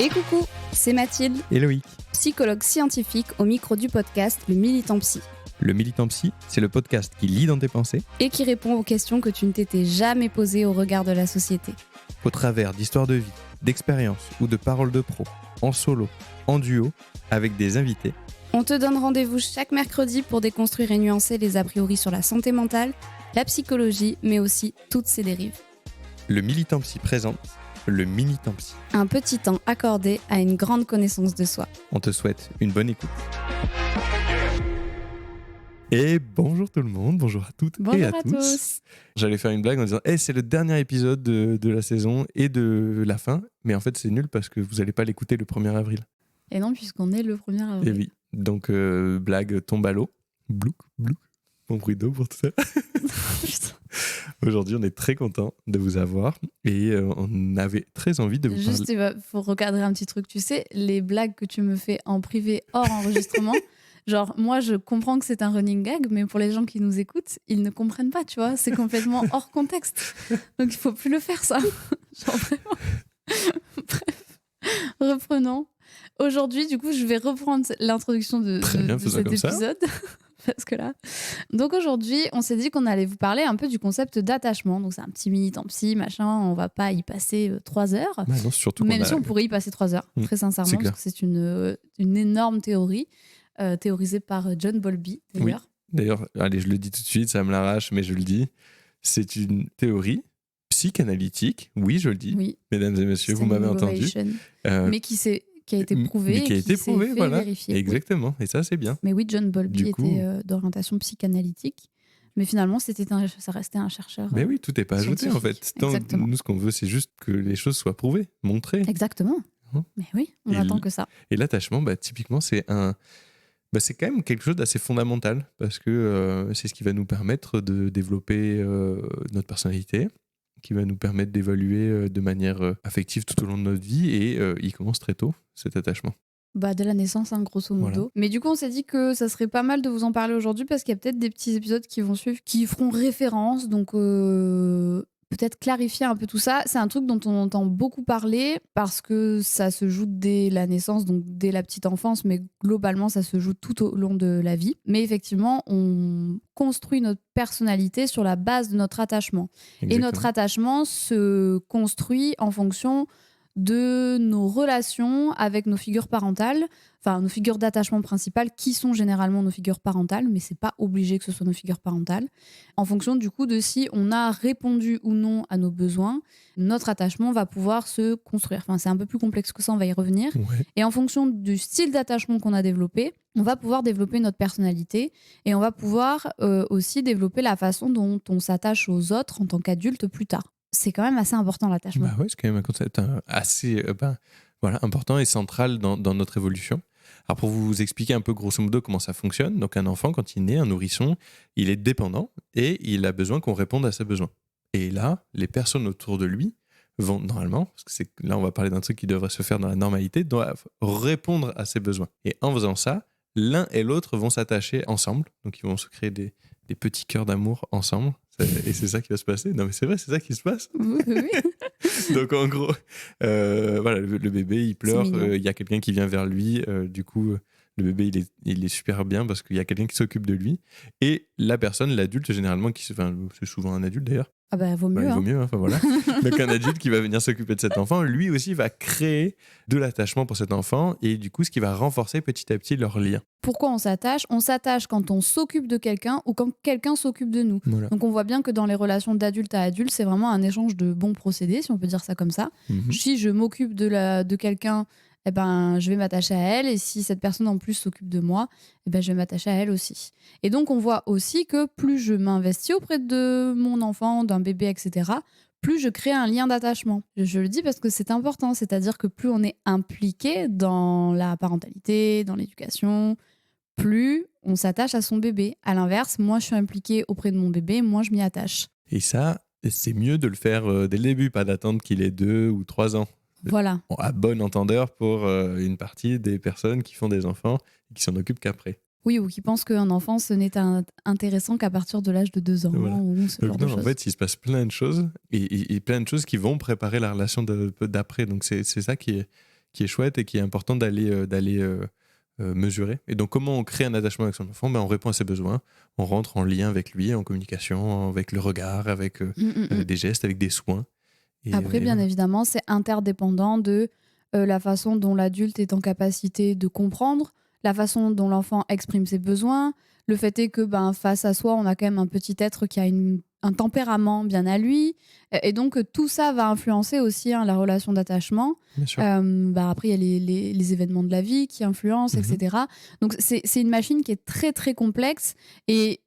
Et coucou, c'est Mathilde, et Loïc. psychologue scientifique au micro du podcast Le Militant Psy, Le Militant Psy, c'est le podcast qui lit dans tes pensées et qui répond aux questions que tu ne t'étais jamais posées au regard de la société. au travers d'histoires de vie, d'expériences ou de paroles de pros, en solo, en duo, avec des invités. On te donne rendez-vous chaque mercredi pour déconstruire et nuancer les a priori sur la santé mentale, la psychologie, mais aussi toutes ses dérives. Le Militant Psy présente le Militant Psy. Un petit temps accordé à une grande connaissance de soi. On te souhaite une bonne écoute. Et bonjour tout le monde, bonjour à toutes Bonjour et à à tous. J'allais faire une blague en disant c'est le dernier épisode de la saison et de la fin, mais en fait c'est nul parce que vous n'allez pas l'écouter le 1er avril. Et non, puisqu'on est le 1er Et avril. oui, donc blague tombe à l'eau. Blouk, blouk. Mon bruit d'eau pour tout ça. Putain. Aujourd'hui, on est très content de vous avoir et on avait très envie de vous Juste, parler. il faut recadrer un petit truc. Tu sais, les blagues que tu me fais en privé hors enregistrement, genre, moi, je comprends que c'est un running gag, mais pour les gens qui nous écoutent, ils ne comprennent pas, tu vois. C'est complètement hors contexte. Donc, il faut plus le faire, ça. Genre, vraiment. Bref, reprenons. Aujourd'hui, du coup, je vais reprendre l'introduction de faisons cet comme ça. épisode. Parce que là. Donc aujourd'hui, on s'est dit qu'on allait vous parler un peu du concept d'attachement. Donc c'est un petit militant psy, machin. On va pas y passer 3 heures. Bah non, surtout Même qu'on si on pourrait y passer 3 heures, très c'est sincèrement, clair. parce que c'est une énorme théorie, théorisée par John Bowlby, d'ailleurs. D'ailleurs, allez, je le dis tout de suite, ça me l'arrache, mais je le dis. C'est une théorie psychanalytique, oui, je le dis, Oui, mesdames et messieurs, vous m'avez entendu. Standing Euh, mais qui a été prouvé, mais qui a été s'est prouvé, fait voilà. vérifier. Oui. Exactement, et ça, c'est bien. Mais oui, John Bowlby Du coup- était d'orientation psychanalytique. Mais finalement, ça restait un chercheur. Mais oui, tout n'est pas ajouté en fait. scientifique, Tant- exactement. nous, ce qu'on veut, c'est juste que les choses soient prouvées, montrées. Exactement. Hein. Mais oui, on Et attend l- que ça. Et l'attachement, typiquement, c'est c'est quand même quelque chose d'assez fondamental parce que c'est ce qui va nous permettre de développer notre personnalité, qui va nous permettre d'évaluer de manière affective tout au long de notre vie et il commence très tôt, cet attachement. Dès la naissance, hein, grosso modo. Voilà. Mais du coup, on s'est dit que ça serait pas mal de vous en parler aujourd'hui parce qu'il y a peut-être des petits épisodes qui vont suivre, qui feront référence. Donc, peut-être clarifier un peu tout ça. C'est un truc dont on entend beaucoup parler parce que ça se joue dès la naissance, donc dès la petite enfance, mais globalement, ça se joue tout au long de la vie. Mais effectivement, on construit notre personnalité sur la base de notre attachement. Et notre attachement se construit en fonction de nos relations avec nos figures parentales, enfin nos figures d'attachement principales, qui sont généralement nos figures parentales, mais c'est pas obligé que ce soit nos figures parentales. En fonction du coup de si on a répondu ou non à nos besoins, notre attachement va pouvoir se construire. Enfin, c'est un peu plus complexe que ça, on va y revenir. Ouais. Et en fonction du style d'attachement qu'on a développé, on va pouvoir développer notre personnalité et on va pouvoir aussi développer la façon dont on s'attache aux autres en tant qu'adulte plus tard. C'est quand même assez important l'attachement. Bah ouais, c'est quand même un concept assez important et central dans notre évolution. Alors pour vous expliquer un peu grosso modo comment ça fonctionne, donc un enfant quand il naît, un nourrisson, il est dépendant et il a besoin qu'on réponde à ses besoins. Et là, les personnes autour de lui vont normalement, parce que là on va parler d'un truc qui devrait se faire dans la normalité, doivent répondre à ses besoins. Et en faisant ça, l'un et l'autre vont s'attacher ensemble, donc ils vont se créer des petits cœurs d'amour ensemble. Et c'est ça qui va se passer. Non mais c'est vrai, c'est ça qui se passe. Oui. Donc en gros, le bébé il pleure, C'est mignon. il y a quelqu'un qui vient vers lui, du coup le bébé il est super bien parce qu'il y a quelqu'un qui s'occupe de lui. Et la personne, l'adulte généralement, c'est souvent un adulte d'ailleurs, Ah bah vaut mieux. il vaut hein. mieux, enfin voilà. Donc un adulte qui va venir s'occuper de cet enfant, lui aussi va créer de l'attachement pour cet enfant et du coup ce qui va renforcer petit à petit leur lien. Pourquoi on s'attache ? On s'attache quand on s'occupe de quelqu'un ou quand quelqu'un s'occupe de nous. Voilà. Donc on voit bien que dans les relations d'adulte à adulte, c'est vraiment un échange de bons procédés, si on peut dire ça comme ça. Mhm. Si je m'occupe de quelqu'un, eh ben, je vais m'attacher à elle. Et si cette personne en plus s'occupe de moi, eh ben, je vais m'attacher à elle aussi. Et donc on voit aussi que plus je m'investis auprès de mon enfant, d'un bébé, etc., plus je crée un lien d'attachement. Je le dis parce que c'est important, c'est-à-dire que plus on est impliqué dans la parentalité, dans l'éducation, plus on s'attache à son bébé. À l'inverse, moi je suis impliquée auprès de mon bébé, moi je m'y attache. Et ça, c'est mieux de le faire dès le début, pas d'attendre qu'il ait 2 ou 3 ans. Voilà. Bon, à bon entendeur pour une partie des personnes qui font des enfants et qui s'en occupent qu'après. Oui, ou qui pensent qu'un enfant, ce n'est intéressant qu'à partir de l'âge de 2 ans. Voilà. Ou ce genre Donc de non, en choses. fait, il se passe plein de choses et plein de choses qui vont préparer la relation d'après. Donc c'est ça qui qui est chouette et qui est important d'aller mesurer. Et donc, comment on crée un attachement avec son enfant? On répond à ses besoins, on rentre en lien avec lui, en communication, avec le regard, avec des gestes, avec des soins. Après, bien évidemment, c'est interdépendant de la façon dont l'adulte est en capacité de comprendre, la façon dont l'enfant exprime ses besoins. Le fait est que face à soi, on a quand même un petit être qui a un tempérament bien à lui. Et donc, tout ça va influencer aussi la relation d'attachement. Bien sûr. Après, il y a les événements de la vie qui influencent, etc. Donc, c'est une machine qui est très, très complexe et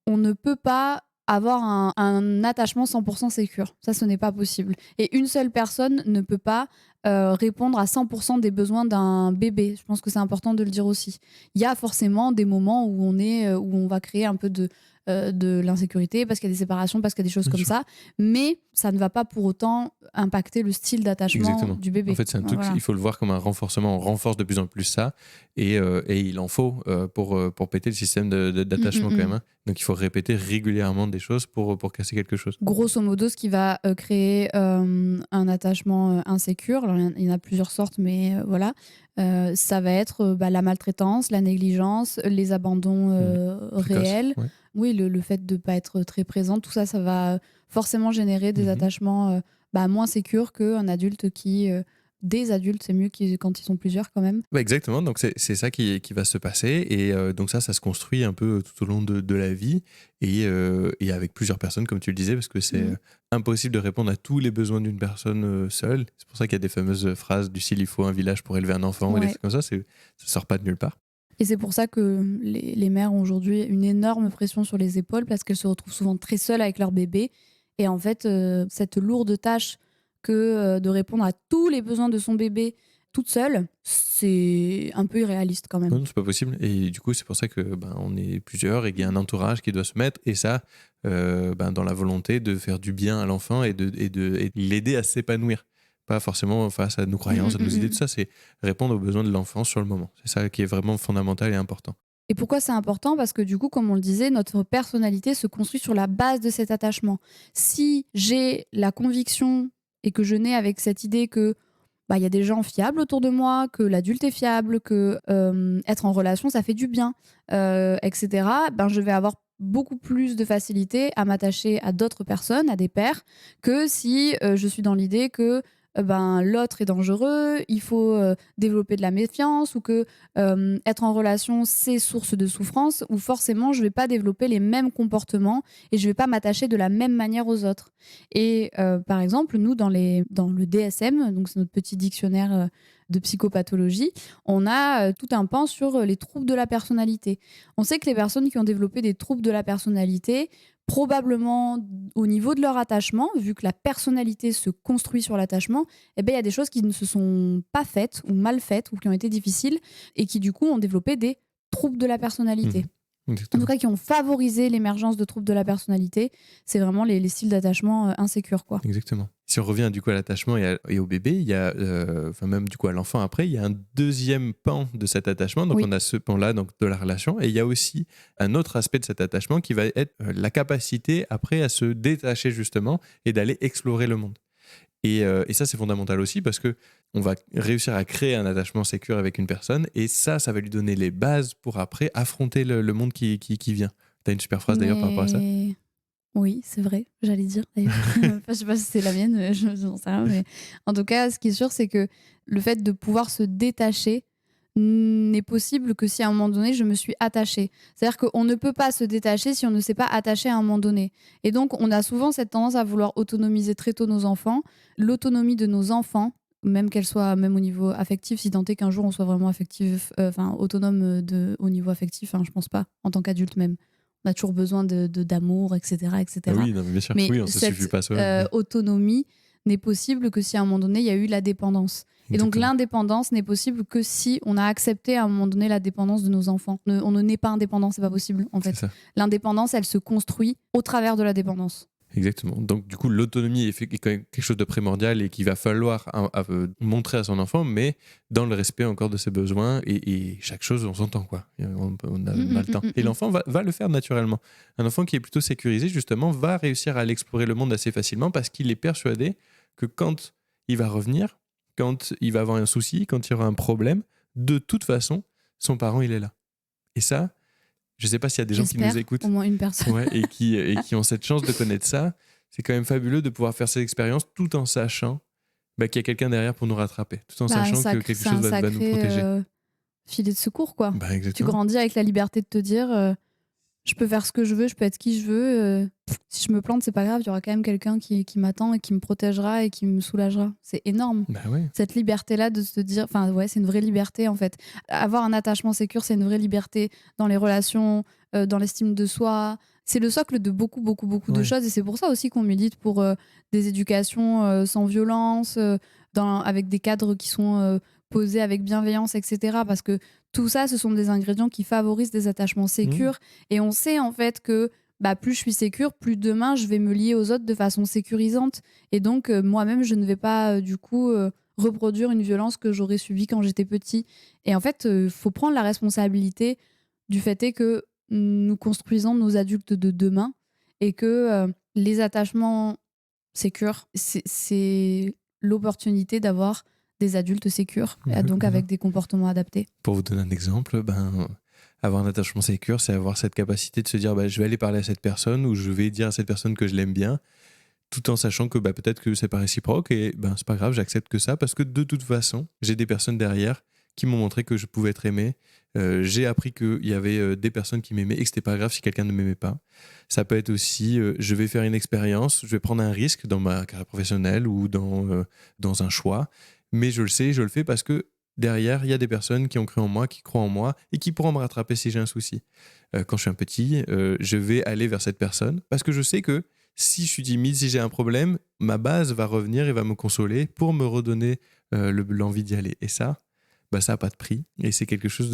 on ne peut pas avoir un attachement 100% sécure. Ça, ce n'est pas possible. Et une seule personne ne peut pas répondre à 100% des besoins d'un bébé. Je pense que c'est important de le dire aussi. Il y a forcément des moments où où on va créer un peu de l'insécurité parce qu'il y a des séparations, parce qu'il y a des choses Bien comme sûr. ça. Mais ça ne va pas pour autant impacter le style d'attachement Exactement. du bébé. En fait, c'est un truc, Voilà. il faut le voir comme un renforcement. On renforce de plus en plus ça et il en faut pour péter le système d'attachement quand même. Hein. Donc, il faut répéter régulièrement des choses pour casser quelque chose. Grosso modo, ce qui va créer un attachement insécure, alors il y en a plusieurs sortes, mais voilà, ça va être la maltraitance, la négligence, les abandons Précoce, réels. ouais. Oui, le fait de ne pas être très présent, tout ça, ça va forcément générer des attachements moins sécures qu'un adulte qui... des adultes, c'est mieux quand ils sont plusieurs quand même. Exactement, donc c'est ça qui va se passer et donc ça se construit un peu tout au long de la vie et avec plusieurs personnes comme tu le disais parce que c'est impossible de répondre à tous les besoins d'une personne seule. C'est pour ça qu'il y a des fameuses phrases du style il faut un village pour élever un enfant et des trucs comme ça, ça sort pas de nulle part. Et c'est pour ça que les mères ont aujourd'hui une énorme pression sur les épaules parce qu'elles se retrouvent souvent très seules avec leur bébé. Et en fait, cette lourde tâche que de répondre à tous les besoins de son bébé toute seule, c'est un peu irréaliste quand même. Non, c'est pas possible. Et du coup, c'est pour ça que on est plusieurs et qu'il y a un entourage qui doit se mettre. Et ça, dans la volonté de faire du bien à l'enfant et de l'aider à s'épanouir. Pas forcément face à nos croyances, à nos idées, tout ça. C'est répondre aux besoins de l'enfant sur le moment. C'est ça qui est vraiment fondamental et important. Et pourquoi c'est important? Parce que du coup, comme on le disait, notre personnalité se construit sur la base de cet attachement. Si j'ai la conviction et que je nais avec cette idée que il y a des gens fiables autour de moi, que l'adulte est fiable, que être en relation, ça fait du bien, etc., je vais avoir beaucoup plus de facilité à m'attacher à d'autres personnes, à des pairs, que si je suis dans l'idée que l'autre est dangereux, il faut développer de la méfiance ou que être en relation, c'est source de souffrance, où forcément, je ne vais pas développer les mêmes comportements et je ne vais pas m'attacher de la même manière aux autres. Et par exemple, nous, dans le DSM, donc c'est notre petit dictionnaire de psychopathologie, on a tout un pan sur les troubles de la personnalité. On sait que les personnes qui ont développé des troubles de la personnalité, probablement au niveau de leur attachement, vu que la personnalité se construit sur l'attachement, il y a des choses qui ne se sont pas faites ou mal faites ou qui ont été difficiles et qui du coup ont développé des troubles de la personnalité. En tout cas, qui ont favorisé l'émergence de troubles de la personnalité. C'est vraiment les styles d'attachement insécures, quoi. Exactement. Si on revient du coup à l'attachement et au bébé, il y a, même du coup à l'enfant après, il y a un deuxième pan de cet attachement. Donc on a ce pan-là donc, de la relation. Et il y a aussi un autre aspect de cet attachement qui va être la capacité après à se détacher justement et d'aller explorer le monde. Et ça, c'est fondamental aussi parce que on va réussir à créer un attachement sécure avec une personne et ça va lui donner les bases pour après affronter le monde qui vient. Tu as une super phrase d'ailleurs par rapport à ça. Oui, c'est vrai, j'allais dire d'ailleurs. Je sais pas si c'est la mienne, je n'en sais rien. Mais en tout cas, ce qui est sûr, c'est que le fait de pouvoir se détacher n'est possible que si à un moment donné, je me suis attachée. C'est-à-dire qu'on ne peut pas se détacher si on ne s'est pas attaché à un moment donné. Et donc, on a souvent cette tendance à vouloir autonomiser très tôt nos enfants. L'autonomie de nos enfants, même qu'elle soit même au niveau affectif, si tant est qu'un jour on soit vraiment autonome au niveau affectif, je pense pas, en tant qu'adulte même. On a toujours besoin d'amour, etc. etc. Ah oui, non, mais bien sûr, Mais oui, on ne se suffit pas soi-même. autonomie n'est possible que si à un moment donné, il y a eu la dépendance. Et donc l'indépendance n'est possible que si on a accepté à un moment donné la dépendance de nos enfants. On ne naît pas indépendant, c'est pas possible en fait. L'indépendance, elle se construit au travers de la dépendance. Exactement. Donc, du coup, l'autonomie est quand même quelque chose de primordial et qu'il va falloir montrer à son enfant, mais dans le respect encore de ses besoins et chaque chose, on s'entend, quoi. On a le temps. Et l'enfant va le faire naturellement. Un enfant qui est plutôt sécurisé, justement, va réussir à aller explorer le monde assez facilement parce qu'il est persuadé que quand il va revenir, quand il va avoir un souci, quand il y aura un problème, de toute façon, son parent, il est là. Et ça, je ne sais pas s'il y a des gens qui nous écoutent au moins une personne. qui ont cette chance de connaître ça. C'est quand même fabuleux de pouvoir faire cette expérience tout en sachant qu'il y a quelqu'un derrière pour nous rattraper, tout en sachant que quelque chose va nous protéger. Filet de secours, quoi. Exactement. Tu grandis avec la liberté de te dire je peux faire ce que je veux, je peux être qui je veux. Si je me plante, c'est pas grave, il y aura quand même quelqu'un qui m'attend et qui me protégera et qui me soulagera. C'est énorme. Ouais. Cette liberté-là de se dire, c'est une vraie liberté en fait. Avoir un attachement sécure, c'est une vraie liberté dans les relations, dans l'estime de soi. C'est le socle de beaucoup de choses et c'est pour ça aussi qu'on milite pour des éducations sans violence, avec des cadres qui sont posés avec bienveillance, etc. Parce que tout ça, ce sont des ingrédients qui favorisent des attachements sécures. Et on sait en fait que plus je suis sécure, plus demain je vais me lier aux autres de façon sécurisante. Et donc moi-même, je ne vais pas reproduire une violence que j'aurais subie quand j'étais petit. Et en fait, il faut prendre la responsabilité du fait est que nous construisons nos adultes de demain et que les attachements sécures, c'est l'opportunité d'avoir des adultes sécures, donc avec des comportements adaptés. Pour vous donner un exemple, avoir un attachement sécure, c'est avoir cette capacité de se dire je vais aller parler à cette personne ou je vais dire à cette personne que je l'aime bien, tout en sachant que peut-être que c'est pas réciproque et c'est pas grave, j'accepte que ça parce que de toute façon, j'ai des personnes derrière qui m'ont montré que je pouvais être aimé. J'ai appris qu'il y avait des personnes qui m'aimaient et que c'était pas grave si quelqu'un ne m'aimait pas. Ça peut être aussi, je vais faire une expérience, je vais prendre un risque dans ma carrière professionnelle ou dans un choix, mais je le sais, je le fais parce que derrière, il y a des personnes qui ont cru en moi, qui croient en moi et qui pourront me rattraper si j'ai un souci. Quand je suis un petit, je vais aller vers cette personne parce que je sais que si je suis timide, si j'ai un problème, ma base va revenir et va me consoler pour me redonner l'envie d'y aller. Et ça, ça n'a pas de prix. Et c'est quelque chose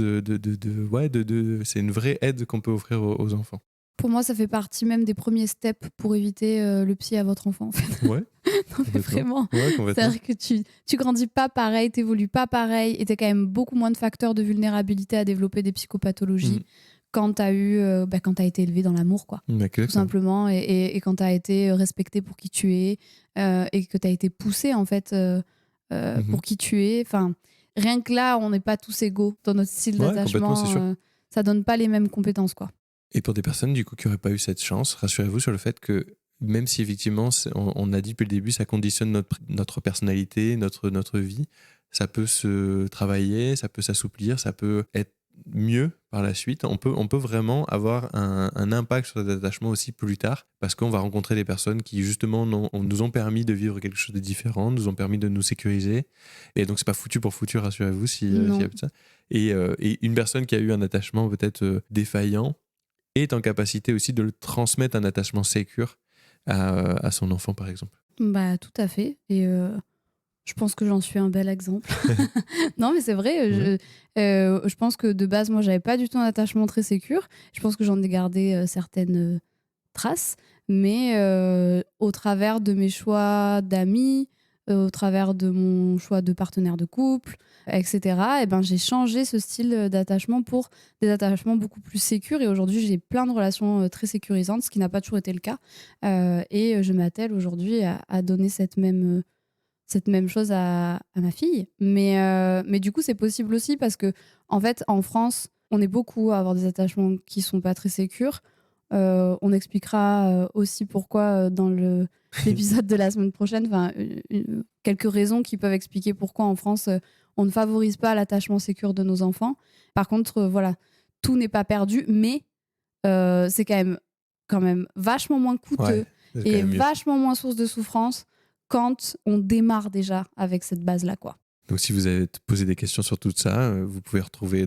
c'est une vraie aide qu'on peut offrir aux enfants. Pour moi, ça fait partie même des premiers steps pour éviter le psy à votre enfant, en fait. Ouais. Non, mais vraiment. Ouais, complètement. C'est-à-dire que tu grandis pas pareil, t'évolues pas pareil, et t'as quand même beaucoup moins de facteurs de vulnérabilité à développer des psychopathologies quand t'as été élevé dans l'amour, quoi. Tout simplement, et quand t'as été respecté pour qui tu es, et que t'as été poussé, en fait, pour qui tu es. Enfin, rien que là, on n'est pas tous égaux dans notre style d'attachement. C'est sûr. Ça donne pas les mêmes compétences, quoi. Et pour des personnes du coup qui n'auraient pas eu cette chance, rassurez-vous sur le fait que même si effectivement, on a dit depuis le début, ça conditionne notre personnalité, notre vie, ça peut se travailler, ça peut s'assouplir, ça peut être mieux par la suite. On peut vraiment avoir un impact sur cet attachement aussi plus tard parce qu'on va rencontrer des personnes qui justement nous ont permis de vivre quelque chose de différent, nous ont permis de nous sécuriser. Et donc c'est pas foutu pour foutu, rassurez-vous s'il y a ça. Et une personne qui a eu un attachement peut-être défaillant est en capacité aussi de le transmettre un attachement sécure à son enfant, par exemple. Tout à fait. Et je pense que j'en suis un bel exemple. Non, mais c'est vrai. Je pense que de base, moi, j'avais pas du tout un attachement très sécure. Je pense que j'en ai gardé certaines traces. Mais au travers de mes choix d'amis, au travers de mon choix de partenaire de couple, etc., j'ai changé ce style d'attachement pour des attachements beaucoup plus sécures. Et aujourd'hui, j'ai plein de relations très sécurisantes, ce qui n'a pas toujours été le cas. Et je m'attelle aujourd'hui à donner cette même chose à ma fille. Mais du coup, c'est possible aussi parce que, en fait, en France, on est beaucoup à avoir des attachements qui sont pas très sécures. On expliquera aussi pourquoi dans l'épisode de la semaine prochaine, quelques raisons qui peuvent expliquer pourquoi en France on ne favorise pas l'attachement sécure de nos enfants. Par contre, voilà, tout n'est pas perdu, mais c'est quand même vachement moins coûteux et vachement moins source de souffrance quand on démarre déjà avec cette base-là, quoi. Donc, si vous avez posé des questions sur tout ça, vous pouvez retrouver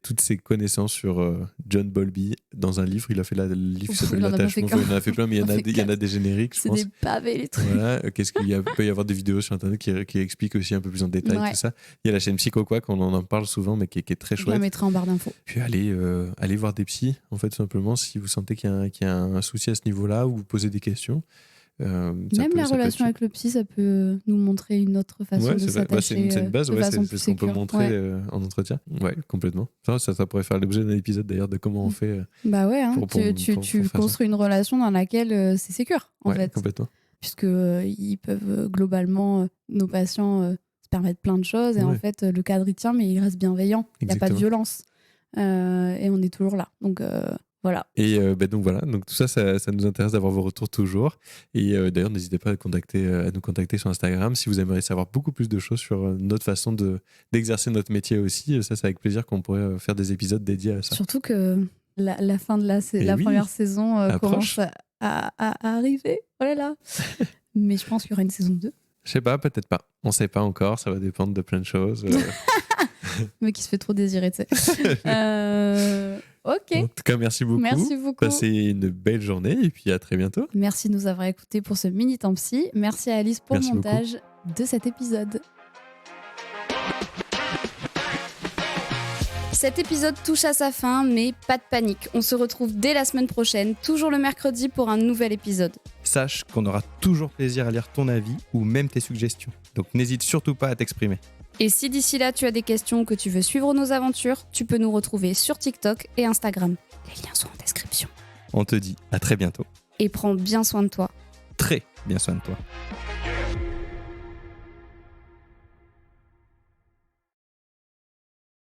toutes ces connaissances sur John Bowlby dans un livre. Il a fait le livre qui s'appelle L'attachement. Il en a fait plein, mais il y en a des génériques, je pense. C'est des pavés, les trucs. Voilà. Peut y avoir des vidéos sur Internet qui expliquent aussi un peu plus en détail tout ça. Il y a la chaîne Psychoquack, on en parle souvent, mais qui est très chouette. Je la mettrai en barre d'infos. Puis allez voir des psys, en fait, tout simplement, si vous sentez qu'il y a un souci à ce niveau-là, ou vous posez des questions. Même la relation avec le psy, ça peut nous montrer une autre façon de s'attacher. C'est une base, c'est ce qu'on peut montrer en entretien. Ouais, complètement. Ça pourrait faire l'objet d'un épisode d'ailleurs de comment on fait. Tu construis une relation dans laquelle c'est sécure, en fait. Complètement. Puisque ils peuvent globalement, nos patients, se permettre plein de choses. Et en fait, le cadre, il tient, mais il reste bienveillant. Il n'y a pas de violence. Et on est toujours là. Donc, voilà. Et donc voilà, donc tout ça, ça nous intéresse d'avoir vos retours toujours. Et d'ailleurs, n'hésitez pas à nous contacter sur Instagram si vous aimeriez savoir beaucoup plus de choses sur notre façon d'exercer notre métier aussi. Ça, c'est avec plaisir qu'on pourrait faire des épisodes dédiés à ça. Surtout que la fin de la première saison commence à arriver. Oh là là. Mais je pense qu'il y aura une saison 2. Je sais pas, peut-être pas. On sait pas encore, ça va dépendre de plein de choses. Mais qui se fait trop désirer, tu sais. Ok. En tout cas, merci beaucoup. Merci beaucoup. Passez une belle journée et puis à très bientôt. Merci de nous avoir écoutés pour ce mini temps psy. Merci à Alice pour le montage de cet épisode. Cet épisode touche à sa fin, mais pas de panique. On se retrouve dès la semaine prochaine, toujours le mercredi pour un nouvel épisode. Sache qu'on aura toujours plaisir à lire ton avis ou même tes suggestions. Donc n'hésite surtout pas à t'exprimer. Et si d'ici là tu as des questions ou que tu veux suivre nos aventures, tu peux nous retrouver sur TikTok et Instagram. Les liens sont en description. On te dit à très bientôt. Et prends bien soin de toi. Très bien soin de toi.